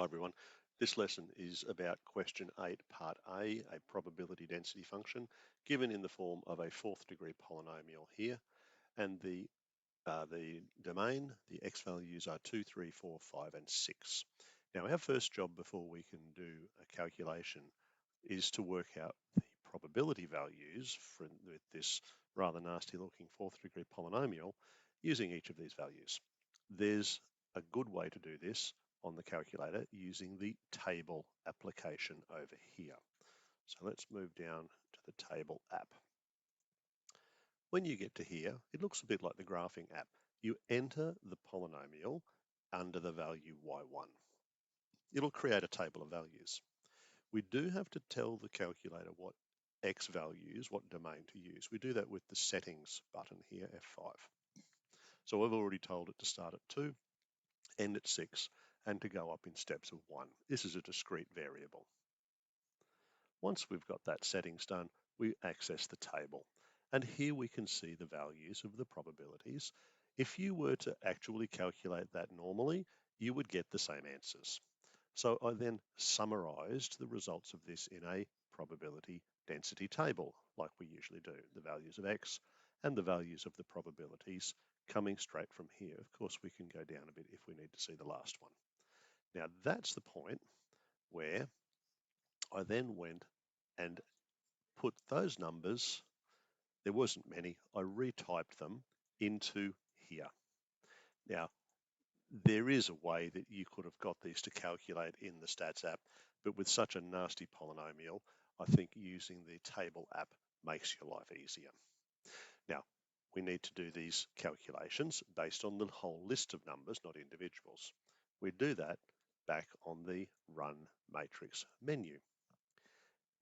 Hi everyone. This lesson is about question 8, part A, a probability density function given in the form of a fourth degree polynomial here, and the domain, the x values are 2, 3, 4, 5, and 6. Now our first job before we can do a calculation is to work out the probability values with this rather nasty looking fourth degree polynomial using each of these values. There's a good way to do this on the calculator using the table application over here. So let's move down to the table app. When you get to here, it looks a bit like the graphing app. You enter the polynomial under the value y1. It'll create a table of values. We do have to tell the calculator what x values, what domain to use. We do that with the settings button here, F5. So I've already told it to start at 2, end at 6, and to go up in steps of 1. This is a discrete variable. Once we've got that settings done, we access the table. And here we can see the values of the probabilities. If you were to actually calculate that normally, you would get the same answers. So I then summarized the results of this in a probability density table, like we usually do, the values of x and the values of the probabilities coming straight from here. Of course, we can go down a bit if we need to see the last one. Now that's the point where I then went and put those numbers, there wasn't many, I retyped them into here. Now, there is a way that you could have got these to calculate in the stats app, but with such a nasty polynomial, I think using the table app makes your life easier. Now, we need to do these calculations based on the whole list of numbers, not individuals. We do that back on the Run Matrix menu.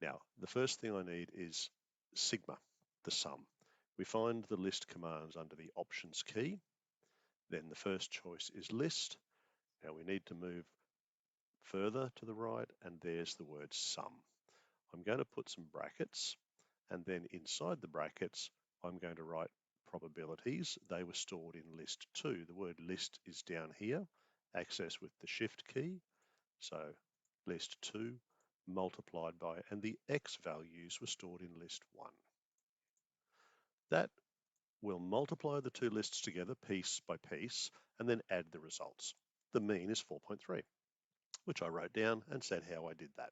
Now, the first thing I need is sigma, the sum. We find the list commands under the Options key. Then the first choice is list. Now we need to move further to the right, and there's the word sum. I'm going to put some brackets, and then inside the brackets, I'm going to write probabilities. They were stored in list 2. The word list is down here, access with the shift key. So list 2 multiplied by, and the x values were stored in list 1. That will multiply the two lists together piece by piece and then add the results. The mean is 4.3, which I wrote down and said how I did that.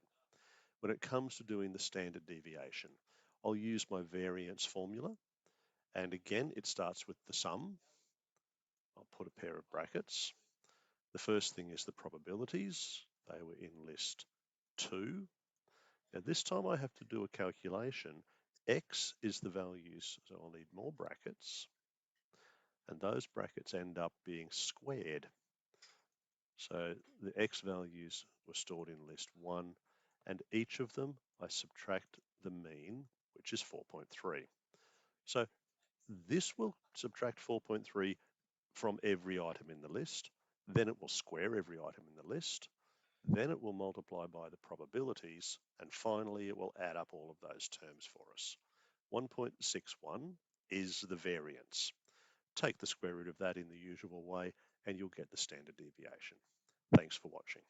When it comes to doing the standard deviation, I'll use my variance formula. And again, it starts with the sum. I'll put a pair of brackets. The first thing is the probabilities. They were in list 2. Now this time I have to do a calculation. X is the values, so I'll need more brackets. And those brackets end up being squared. So the x values were stored in list 1, and each of them I subtract the mean, which is 4.3. So this will subtract 4.3 from every item in the list, then it will square every item in the list, then it will multiply by the probabilities, and finally it will add up all of those terms for us. 1.61 is the variance. Take the square root of that in the usual way, and you'll get the standard deviation. Thanks for watching.